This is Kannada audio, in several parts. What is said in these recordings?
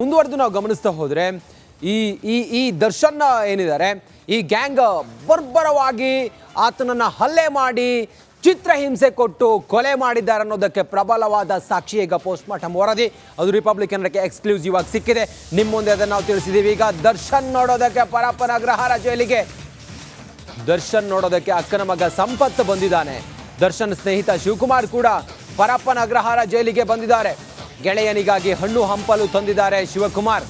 ಮುಂದುವರೆದು ನಾವು ಗಮನಿಸ್ತಾ ಹೋದ್ರೆ ಈ ಈ ಈ ದರ್ಶನ್ ಏನಿದ್ದಾರೆ ಈ ಗ್ಯಾಂಗ್ ಬರ್ಬರವಾಗಿ ಆತನನ್ನ ಹಲ್ಲೆ ಮಾಡಿ ಚಿತ್ರಹಿಂಸೆ ಕೊಟ್ಟು ಕೊಲೆ ಮಾಡಿದ್ದಾರೆ ಅನ್ನೋದಕ್ಕೆ ಪ್ರಬಲವಾದ ಸಾಕ್ಷಿ ಈಗ ಪೋಸ್ಟ್ ಮಾರ್ಟಮ್ ವರದಿ ಅದು ರಿಪಬ್ಲಿಕನ್ಗೆ ಎಕ್ಸ್ಕ್ಲೂಸಿವ್ ಆಗಿ ಸಿಕ್ಕಿದೆ. ನಿಮ್ಮ ಮುಂದೆ ಅದನ್ನು ನಾವು ತಿಳಿಸಿದ್ದೀವಿ. ಈಗ ದರ್ಶನ್ ನೋಡೋದಕ್ಕೆ ಪರಪ್ಪನ ಅಗ್ರಹಾರ ಜೈಲಿಗೆ ದರ್ಶನ್ ನೋಡೋದಕ್ಕೆ ಅಕ್ಕನ ಮಗ ಸಂಪತ್ ಬಂದಿದ್ದಾನೆ. ದರ್ಶನ್ ಸ್ನೇಹಿತ ಶಿವಕುಮಾರ್ ಕೂಡ ಪರಪ್ಪನ ಅಗ್ರಹಾರ ಜೈಲಿಗೆ ಬಂದಿದ್ದಾರೆ. ಗೆಳೆಯನಿಗಾಗಿ ಹಣ್ಣು ಹಂಪಲು ತಂದಿದ್ದಾರೆ ಶಿವಕುಮಾರ್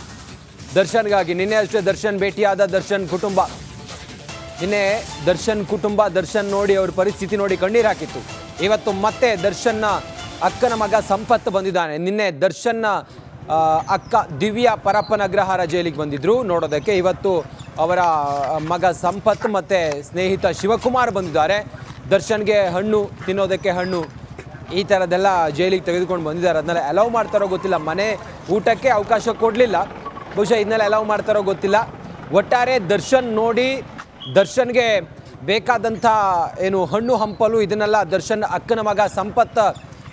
ದರ್ಶನ್ಗಾಗಿ. ನಿನ್ನೆ ಅಷ್ಟೇ ದರ್ಶನ್ ಭೇಟಿಯಾದ ದರ್ಶನ್ ಕುಟುಂಬ. ನಿನ್ನೆ ದರ್ಶನ್ ಕುಟುಂಬ ದರ್ಶನ್ ನೋಡಿ ಅವ್ರ ಪರಿಸ್ಥಿತಿ ನೋಡಿ ಕಣ್ಣೀರು ಹಾಕಿತ್ತು. ಇವತ್ತು ಮತ್ತೆ ದರ್ಶನ್ನ ಅಕ್ಕನ ಮಗ ಸಂಪತ್ ಬಂದಿದ್ದಾನೆ. ನಿನ್ನೆ ದರ್ಶನ್ನ ಅಕ್ಕ ದಿವ್ಯಾ ಪರಪ್ಪನ ಅಗ್ರಹಾರ ಜೈಲಿಗೆ ಬಂದಿದ್ರು ನೋಡೋದಕ್ಕೆ. ಇವತ್ತು ಅವರ ಮಗ ಸಂಪತ್ ಮತ್ತು ಸ್ನೇಹಿತ ಶಿವಕುಮಾರ್ ಬಂದಿದ್ದಾರೆ. ದರ್ಶನ್ಗೆ ಹಣ್ಣು ತಿನ್ನೋದಕ್ಕೆ ಹಣ್ಣು ಈ ಥರದ್ದೆಲ್ಲ ಜೈಲಿಗೆ ತೆಗೆದುಕೊಂಡು ಬಂದಿದ್ದಾರೆ. ಅದನ್ನೆಲ್ಲ ಅಲೌ ಮಾಡ್ತಾರೋ ಗೊತ್ತಿಲ್ಲ. ಮನೆ ಊಟಕ್ಕೆ ಅವಕಾಶ ಕೊಡಲಿಲ್ಲ, ಬಹುಶಃ ಇದನ್ನೆಲ್ಲ ಅಲೌ ಮಾಡ್ತಾರೋ ಗೊತ್ತಿಲ್ಲ. ಒಟ್ಟಾರೆ ದರ್ಶನ್ ನೋಡಿ ದರ್ಶನ್ಗೆ ಬೇಕಾದಂಥ ಏನು ಹಣ್ಣು ಹಂಪಲು ಇದನ್ನೆಲ್ಲ ದರ್ಶನ್ ಅಕ್ಕನ ಮಗ ಸಂಪತ್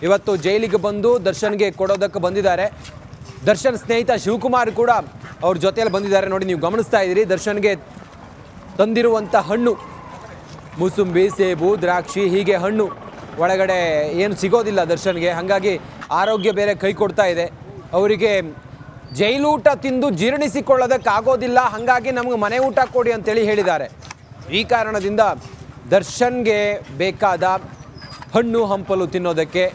ಇವತ್ತು ಜೈಲಿಗೆ ಬಂದು ದರ್ಶನ್ಗೆ ಕೊಡೋದಕ್ಕೆ ಬಂದಿದ್ದಾರೆ. ದರ್ಶನ್ ಸ್ನೇಹಿತ ಶಿವಕುಮಾರ್ ಕೂಡ ಅವ್ರ ಜೊತೆಯಲ್ಲಿ ಬಂದಿದ್ದಾರೆ. ನೋಡಿ ನೀವು ಗಮನಿಸ್ತಾ ಇದ್ದೀರಿ. ದರ್ಶನ್ಗೆ ತಂದಿರುವಂಥ ಹಣ್ಣು ಮೂಸಂಬಿ, ಸೇಬು, ದ್ರಾಕ್ಷಿ ಹೀಗೆ ಹಣ್ಣು ಒಳಗಡೆ ಏನು ಸಿಗೋದಿಲ್ಲ ದರ್ಶನ್ಗೆ. ಹಾಗಾಗಿ ಆರೋಗ್ಯ ಬೇರೆ ಕೈ ಕೊಡ್ತಾ ಇದೆ ಅವರಿಗೆ. ಜೈಲೂಟ ತಿಂದು ಜೀರ್ಣಿಸಿಕೊಳ್ಳೋದಕ್ಕಾಗೋದಿಲ್ಲ, ಹಾಗಾಗಿ ನಮಗೆ ಮನೆ ಊಟ ಕೊಡಿ ಅಂತೇಳಿ ಹೇಳಿದ್ದಾರೆ. ಈ ಕಾರಣದಿಂದ ದರ್ಶನ್ಗೆ ಬೇಕಾದ ಹಣ್ಣು ಹಂಪಲು ತಿನ್ನೋದಕ್ಕೆ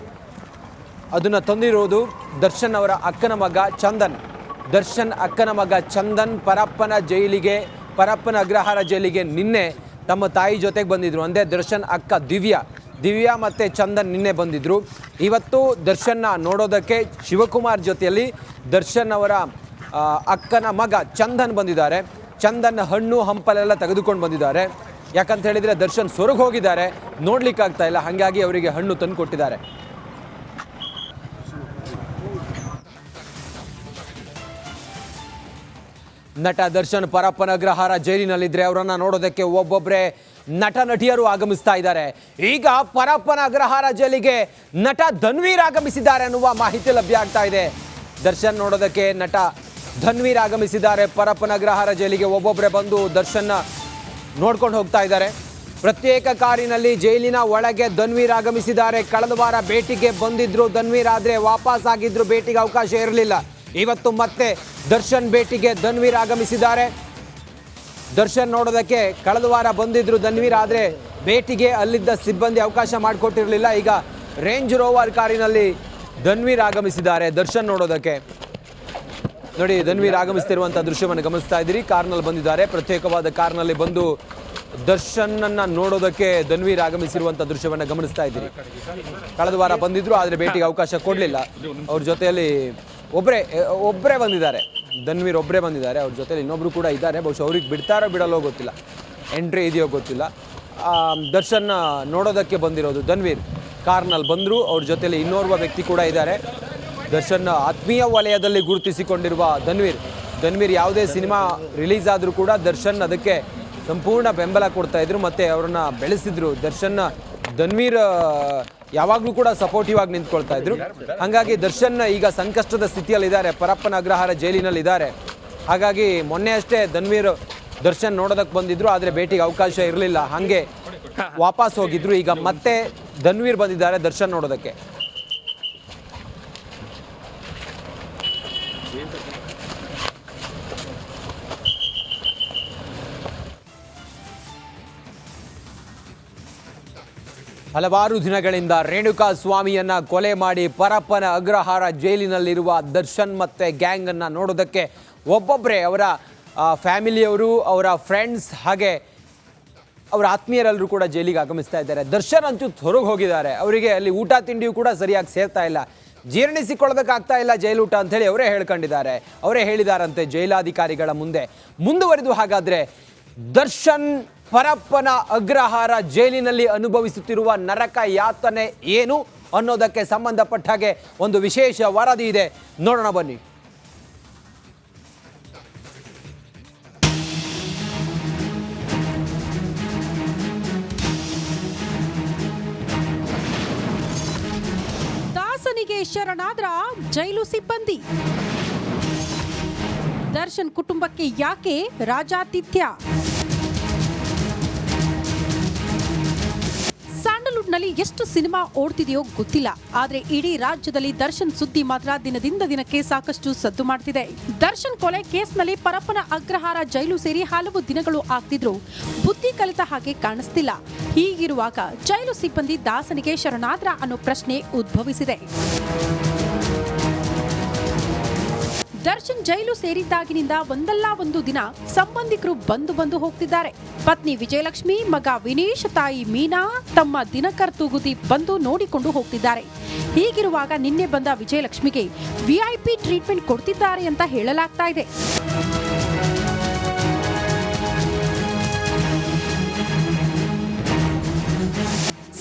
ಅದನ್ನು ತಂದಿರೋದು ದರ್ಶನ್ ಅವರ ಅಕ್ಕನ ಮಗ ಚಂದನ್. ದರ್ಶನ್ ಅಕ್ಕನ ಮಗ ಚಂದನ್ ಪರಪ್ಪನ ಅಗ್ರಹಾರ ಜೈಲಿಗೆ ನಿನ್ನೆ ತಮ್ಮ ತಾಯಿ ಜೊತೆಗೆ ಬಂದಿದ್ದರು. ಅಂದರೆ ದರ್ಶನ್ ಅಕ್ಕ ದಿವ್ಯಾ ಮತ್ತು ಚಂದನ್ ನಿನ್ನೆ ಬಂದಿದ್ದರು. ಇವತ್ತು ದರ್ಶನ್ನ ನೋಡೋದಕ್ಕೆ ಶಿವಕುಮಾರ್ ಜೊತೆಯಲ್ಲಿ ದರ್ಶನ್ ಅವರ ಅಕ್ಕನ ಮಗ ಚಂದನ್ ಬಂದಿದ್ದಾರೆ. ಚಂದನ್ ಹಣ್ಣು ಹಂಪಲೆಲ್ಲ ತೆಗೆದುಕೊಂಡು ಬಂದಿದ್ದಾರೆ. ಯಾಕಂತ ಹೇಳಿದರೆ ದರ್ಶನ್ ಸೊರಗಿ ಹೋಗಿದ್ದಾರೆ, ನೋಡ್ಲಿಕ್ಕಾಗ್ತಾ ಇಲ್ಲ, ಹಾಗಾಗಿ ಅವರಿಗೆ ಹಣ್ಣು ತಂದು ಕೊಟ್ಟಿದ್ದಾರೆ. ನಟ ದರ್ಶನ್ ಪರಪ್ಪನ ಅಗ್ರಹಾರ ಜೈಲಿನಲ್ಲಿದ್ದರೆ ಅವರನ್ನು ನೋಡೋದಕ್ಕೆ ಒಬ್ಬೊಬ್ಬರೇ ನಟ ನಟಿಯರು ಆಗಮಿಸ್ತಾ ಇದ್ದಾರೆ. ಈಗ ಪರಪ್ಪನ ಅಗ್ರಹಾರ ಜೈಲಿಗೆ ನಟ ಧನ್ವೀರ್ ಆಗಮಿಸಿದ್ದಾರೆ ಅನ್ನುವ ಮಾಹಿತಿ ಲಭ್ಯ ಆಗ್ತಾ ಇದೆ. ದರ್ಶನ್ ನೋಡೋದಕ್ಕೆ ನಟ ಧನ್ವೀರ್ ಆಗಮಿಸಿದ್ದಾರೆ ಪರಪ್ಪನ ಅಗ್ರಹಾರ ಜೈಲಿಗೆ. ಒಬ್ಬೊಬ್ಬರೇ ಬಂದು ದರ್ಶನ್ನ ನೋಡ್ಕೊಂಡು ಹೋಗ್ತಾ ಇದ್ದಾರೆ. ಪ್ರತ್ಯೇಕ ಕಾರಿನಲ್ಲಿ ಜೈಲಿನ ಒಳಗೆ ಧನ್ವೀರ್ ಆಗಮಿಸಿದ್ದಾರೆ. ಕಳೆದ ವಾರ ಭೇಟಿಗೆ ಬಂದಿದ್ರು ಧನ್ವೀರ್, ಆದರೆ ವಾಪಸ್ ಆಗಿದ್ರು, ಭೇಟಿಗೆ ಅವಕಾಶ ಇರಲಿಲ್ಲ. ಇವತ್ತು ಮತ್ತೆ ದರ್ಶನ್ ಭೇಟಿಗೆ ಧನ್ವೀರ್ ಆಗಮಿಸಿದ್ದಾರೆ. ದರ್ಶನ್ ನೋಡೋದಕ್ಕೆ ಕಳೆದ ವಾರ ಬಂದಿದ್ರು ಧನ್ವೀರ್, ಆದರೆ ಭೇಟಿಗೆ ಅಲ್ಲಿದ್ದ ಸಿಬ್ಬಂದಿ ಅವಕಾಶ ಮಾಡಿಕೊಟ್ಟಿರಲಿಲ್ಲ. ಈಗ ರೇಂಜ್ ರೋವರ್ ಕಾರಿನಲ್ಲಿ ಧನ್ವೀರ್ ಆಗಮಿಸಿದ್ದಾರೆ ದರ್ಶನ್ ನೋಡೋದಕ್ಕೆ. ನೋಡಿ ಧನ್ವೀರ್ ಆಗಮಿಸ್ತಿರುವಂಥ ದೃಶ್ಯವನ್ನು ಗಮನಿಸ್ತಾ ಇದ್ದೀರಿ. ಕಾರ್ನಲ್ಲಿ ಬಂದಿದ್ದಾರೆ, ಪ್ರತ್ಯೇಕವಾದ ಕಾರ್ನಲ್ಲಿ ಬಂದು ದರ್ಶನನ್ನು ನೋಡೋದಕ್ಕೆ ಧನ್ವೀರ್ ಆಗಮಿಸಿರುವಂಥ ದೃಶ್ಯವನ್ನು ಗಮನಿಸ್ತಾ ಇದ್ದೀರಿ. ಕಳೆದ ವಾರ ಬಂದಿದ್ರು, ಆದರೆ ಭೇಟಿಗೆ ಅವಕಾಶ ಕೊಡಲಿಲ್ಲ. ಅವ್ರ ಜೊತೆಯಲ್ಲಿ ಒಬ್ಬರೇ ಬಂದಿದ್ದಾರೆ, ಧನ್ವೀರ್ ಒಬ್ಬರೇ ಬಂದಿದ್ದಾರೆ. ಅವ್ರ ಜೊತೆಲಿ ಇನ್ನೊಬ್ಬರು ಕೂಡ ಇದ್ದಾರೆ. ಬಹುಶಃ ಅವ್ರಿಗೆ ಬಿಡ್ತಾರೋ ಬಿಡಲ್ಲೋ ಗೊತ್ತಿಲ್ಲ, ಎಂಟ್ರಿ ಇದೆಯೋ ಗೊತ್ತಿಲ್ಲ. ದರ್ಶನ್ ನೋಡೋದಕ್ಕೆ ಬಂದಿರೋದು ಧನ್ವೀರ್ ಕಾರ್ನಲ್ಲಿ ಬಂದರು. ಅವ್ರ ಜೊತೆಲಿ ಇನ್ನೋರ್ವ ವ್ಯಕ್ತಿ ಕೂಡ ಇದ್ದಾರೆ. ದರ್ಶನ್ ಆತ್ಮೀಯ ವಲಯದಲ್ಲಿ ಗುರುತಿಸಿಕೊಂಡಿರುವ ಧನ್ವೀರ್ ಯಾವುದೇ ಸಿನಿಮಾ ರಿಲೀಸ್ ಆದರೂ ಕೂಡ ದರ್ಶನ್ ಅದಕ್ಕೆ ಸಂಪೂರ್ಣ ಬೆಂಬಲ ಕೊಡ್ತಾ ಇದ್ರು ಮತ್ತು ಅವರನ್ನು ಬೆಳೆಸಿದ್ರು. ಧನ್ವೀರ್ ಯಾವಾಗಲೂ ಕೂಡ ಸಪೋರ್ಟಿವ್ ಆಗಿ ನಿಂತ್ಕೊಳ್ತಾ ಇದ್ರು. ಹಾಗಾಗಿ ದರ್ಶನ್ ಈಗ ಸಂಕಷ್ಟದ ಸ್ಥಿತಿಯಲ್ಲಿದ್ದಾರೆ, ಪರಪ್ಪನ ಅಗ್ರಹಾರ ಜೈಲಿನಲ್ಲಿದ್ದಾರೆ. ಹಾಗಾಗಿ ಮೊನ್ನೆ ಅಷ್ಟೇ ದರ್ಶನ್ ನೋಡೋದಕ್ಕೆ ಬಂದಿದ್ರು, ಆದರೆ ಭೇಟಿಗೆ ಅವಕಾಶ ಇರಲಿಲ್ಲ, ಹಾಗೆ ವಾಪಸ್ ಹೋಗಿದ್ರು. ಈಗ ಮತ್ತೆ ಧನ್ವೀರ್ ಬಂದಿದ್ದಾರೆ ದರ್ಶನ್ ನೋಡೋದಕ್ಕೆ. ಹಲವಾರು ದಿನಗಳಿಂದ ರೇಣುಕಾ ಸ್ವಾಮಿಯನ್ನ ಕೊಲೆ ಮಾಡಿ ಪರಪ್ಪನ ಅಗ್ರಹಾರ ಜೈಲಿನಲ್ಲಿರುವ ದರ್ಶನ್ ಮತ್ತು ಗ್ಯಾಂಗನ್ನು ನೋಡೋದಕ್ಕೆ ಒಬ್ಬೊಬ್ಬರೇ ಅವರ ಫ್ಯಾಮಿಲಿಯವರು, ಅವರ ಫ್ರೆಂಡ್ಸ್, ಹಾಗೆ ಅವರ ಆತ್ಮೀಯರೆಲ್ಲರೂ ಕೂಡ ಜೈಲಿಗೆ ಆಗಮಿಸ್ತಾ ಇದ್ದಾರೆ. ದರ್ಶನ್ ಅಂತೂ ಹೊರಗೆ ಹೋಗಿದ್ದಾರೆ. ಅವರಿಗೆ ಅಲ್ಲಿ ಊಟ ತಿಂಡಿಯೂ ಕೂಡ ಸರಿಯಾಗಿ ಸೇರ್ತಾ ಇಲ್ಲ, ಜೀರ್ಣಿಸಿಕೊಳ್ಳೋದಕ್ಕಾಗ್ತಾ ಇಲ್ಲ ಜೈಲೂಟ ಅಂಥೇಳಿ ಅವರೇ ಹೇಳ್ಕೊಂಡಿದ್ದಾರೆ. ಅವರೇ ಹೇಳಿದಾರಂತೆ ಜೈಲಾಧಿಕಾರಿಗಳ ಮುಂದೆ. ಮುಂದುವರೆದು ಹಾಗಾದರೆ ದರ್ಶನ್ ಪರಪ್ಪನ ಅಗ್ರಹಾರ ಜೈಲಿನಲ್ಲಿ ಅನುಭವಿಸುತ್ತಿರುವ ನರಕ ಯಾತನೆ ಏನು ಅನ್ನೋದಕ್ಕೆ ಸಂಬಂಧಪಟ್ಟ ಹಾಗೆ ಒಂದು ವಿಶೇಷ ವರದಿ ಇದೆ, ನೋಡೋಣ ಬನ್ನಿ. ದಾಸನಿಗೆ ಶರಣಾದ್ರ ಜೈಲು ಸಿಬ್ಬಂದಿ. ದರ್ಶನ್ ಕುಟುಂಬಕ್ಕೆ ಯಾಕೆ ರಾಜಾತಿಥ್ಯ? ಸ್ಯಾಂಡಲ್ವುಡ್ನಲ್ಲಿ ಎಷ್ಟು ಸಿನಿಮಾ ಓಡ್ತಿದೆಯೋ ಗೊತ್ತಿಲ್ಲ, ಆದ್ರೆ ಇಡೀ ರಾಜ್ಯದಲ್ಲಿ ದರ್ಶನ್ ಸುದ್ದಿ ಮಾತ್ರ ದಿನದಿಂದ ದಿನಕ್ಕೆ ಸಾಕಷ್ಟು ಸದ್ದು ಮಾಡ್ತಿದೆ. ದರ್ಶನ್ ಕೊಲೆ ಕೇಸ್ನಲ್ಲಿ ಪರಪ್ಪನ ಅಗ್ರಹಾರ ಜೈಲು ಸೇರಿ ಹಲವು ದಿನಗಳು ಆಗ್ತಿದ್ರು ಬುದ್ಧಿ ಕಲಿತ ಹಾಗೆ ಕಾಣಿಸ್ತಿಲ್ಲ. ಹೀಗಿರುವಾಗ ಜೈಲು ಸಿಬ್ಬಂದಿ ದಾಸನಿಗೆ ಶರಣಾದ್ರ ಅನ್ನೋ ಪ್ರಶ್ನೆ ಉದ್ಭವಿಸಿದೆ. ದರ್ಶನ್ ಜೈಲು ಸೇರಿದ್ದಾಗಿನಿಂದ ಒಂದಲ್ಲ ಒಂದು ದಿನ ಸಂಬಂಧಿಕರು ಬಂದು ಹೋಗ್ತಿದ್ದಾರೆ. ಪತ್ನಿ ವಿಜಯಲಕ್ಷ್ಮಿ, ಮಗ ವಿನೀಶ್, ತಾಯಿ ಮೀನಾ, ತಮ್ಮ ದಿನಕರ್ ತೂಗುದಿ ಬಂದು ನೋಡಿಕೊಂಡು ಹೋಗ್ತಿದ್ದಾರೆ. ಹೀಗಿರುವಾಗ ನಿನ್ನೆ ಬಂದ ವಿಜಯಲಕ್ಷ್ಮಿಗೆ ವಿಐಪಿ ಟ್ರೀಟ್ಮೆಂಟ್ ಕೊಡ್ತಿದ್ದಾರೆ ಅಂತ ಹೇಳಲಾಗ್ತಾ ಇದೆ.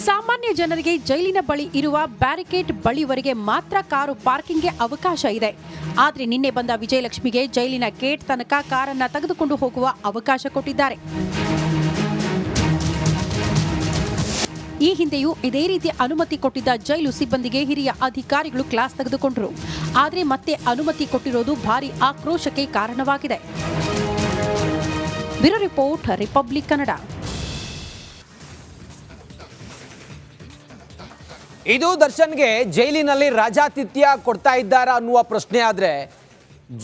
ಸಾಮಾನ್ಯ ಜನರಿಗೆ ಜೈಲಿನ ಬಳಿ ಇರುವ ಬ್ಯಾರಿಕೇಡ್ ಬಳಿವರೆಗೆ ಮಾತ್ರ ಕಾರು ಪಾರ್ಕಿಂಗ್ಗೆ ಅವಕಾಶ ಇದೆ. ಆದರೆ ನಿನ್ನೆ ಬಂದ ವಿಜಯಲಕ್ಷ್ಮಿಗೆ ಜೈಲಿನ ಗೇಟ್ ತನಕ ಕಾರನ್ನ ತೆಗೆದುಕೊಂಡು ಹೋಗುವ ಅವಕಾಶ ಕೊಟ್ಟಿದ್ದಾರೆ. ಈ ಹಿಂದೆಯೂ ಇದೇ ರೀತಿ ಅನುಮತಿ ಕೊಟ್ಟಿದ್ದ ಜೈಲು ಸಿಬ್ಬಂದಿಗೆ ಹಿರಿಯ ಅಧಿಕಾರಿಗಳು ಕ್ಲಾಸ್ ತೆಗೆದುಕೊಂಡರು. ಆದರೆ ಮತ್ತೆ ಅನುಮತಿ ಕೊಟ್ಟಿರೋದು ಭಾರಿ ಆಕ್ರೋಶಕ್ಕೆ ಕಾರಣವಾಗಿದೆ. Bureau report, republic Kannada. ಇದು ದರ್ಶನ್ಗೆ ಜೈಲಿನಲ್ಲಿ ರಾಜಾತಿಥ್ಯ ಕೊಡ್ತಾ ಇದ್ದಾರಾ ಅನ್ನುವ ಪ್ರಶ್ನೆ ಆದರೆ,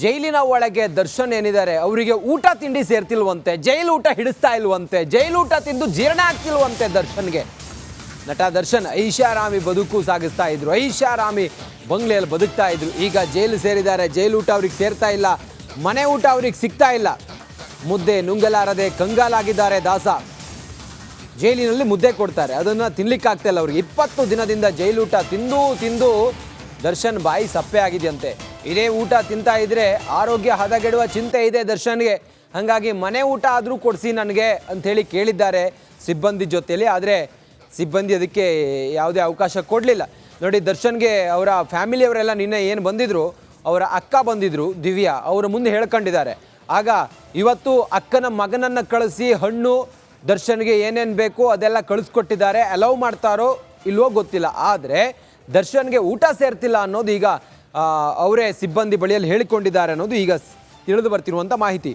ಜೈಲಿನ ಒಳಗೆ ದರ್ಶನ್ ಏನಿದ್ದಾರೆ ಅವರಿಗೆ ಊಟ ತಿಂಡಿ ಸೇರ್ತಿಲ್ವಂತೆ, ಜೈಲು ಊಟ ಹಿಡಿಸ್ತಾ ಇಲ್ವಂತೆ, ಜೈಲು ಊಟ ತಿಂದು ಜೀರ್ಣ ಆಗ್ತಿಲ್ವಂತೆ ದರ್ಶನ್ಗೆ. ನಟ ದರ್ಶನ್ ಐಷಾರಾಮಿ ಬದುಕು ಸಾಗಿಸ್ತಾ ಇದ್ರು, ಐಷಾರಾಮಿ ಬಂಗ್ಲೆಯಲ್ಲಿ ಬದುಕ್ತಾ ಇದ್ರು. ಈಗ ಜೈಲು ಸೇರಿದ್ದಾರೆ, ಜೈಲು ಊಟ ಅವ್ರಿಗೆ ಸೇರ್ತಾ ಇಲ್ಲ, ಮನೆ ಊಟ ಅವ್ರಿಗೆ ಸಿಗ್ತಾ ಇಲ್ಲ. ಮುದ್ದೆ ನುಂಗಲಾರದೆ ಕಂಗಾಲಾಗಿದ್ದಾರೆ ದಾಸ. ಜೈಲಿನಲ್ಲಿ ಮುದ್ದೆ ಕೊಡ್ತಾರೆ, ಅದನ್ನು ತಿನ್ಲಿಕ್ಕಾಗ್ತಾ ಇಲ್ಲ ಅವ್ರಿಗೆ. 20 ದಿನದಿಂದ ಜೈಲೂಟ ತಿಂದು ದರ್ಶನ್ ಬಾಯಿ ಸಪ್ಪೆ ಆಗಿದೆಯಂತೆ. ಇದೇ ಊಟ ತಿಂತಾ ಇದ್ರೆ ಆರೋಗ್ಯ ಹದಗೆಡುವ ಚಿಂತೆ ಇದೆ ದರ್ಶನ್ಗೆ. ಹಾಗಾಗಿ ಮನೆ ಊಟ ಆದರೂ ಕೊಡಿಸಿ ನನಗೆ ಅಂಥೇಳಿ ಕೇಳಿದ್ದಾರೆ ಸಿಬ್ಬಂದಿ ಜೊತೆಯಲ್ಲಿ. ಆದರೆ ಸಿಬ್ಬಂದಿ ಅದಕ್ಕೆ ಯಾವುದೇ ಅವಕಾಶ ಕೊಡಲಿಲ್ಲ. ನೋಡಿ, ದರ್ಶನ್ಗೆ ಅವರ ಫ್ಯಾಮಿಲಿಯವರೆಲ್ಲ ನಿನ್ನೆ ಏನು ಬಂದಿದ್ರು, ಅವರ ಅಕ್ಕ ಬಂದಿದ್ರು ದಿವ್ಯಾ, ಅವರ ಮುಂದೆ ಹೇಳ್ಕೊಂಡಿದ್ದಾರೆ. ಆಗ ಇವತ್ತು ಅಕ್ಕನ ಮಗನನ್ನು ಕಳಿಸಿ ಹಣ್ಣು ದರ್ಶನ್ಗೆ ಏನೇನು ಬೇಕೋ ಅದೆಲ್ಲ ಕಳಿಸ್ಕೊಟ್ಟಿದ್ದಾರೆ. ಅಲೌ ಮಾಡ್ತಾರೋ ಇಲ್ವೋ ಗೊತ್ತಿಲ್ಲ, ಆದರೆ ದರ್ಶನ್ಗೆ ಊಟ ಸೇರ್ತಿಲ್ಲ ಅನ್ನೋದು ಈಗ ಅವರೇ ಸಿಬ್ಬಂದಿ ಬಳಿಯಲ್ಲಿ ಹೇಳಿಕೊಂಡಿದ್ದಾರೆ ಅನ್ನೋದು ಈಗ ತಿಳಿದು ಬರ್ತಿರುವಂಥ ಮಾಹಿತಿ.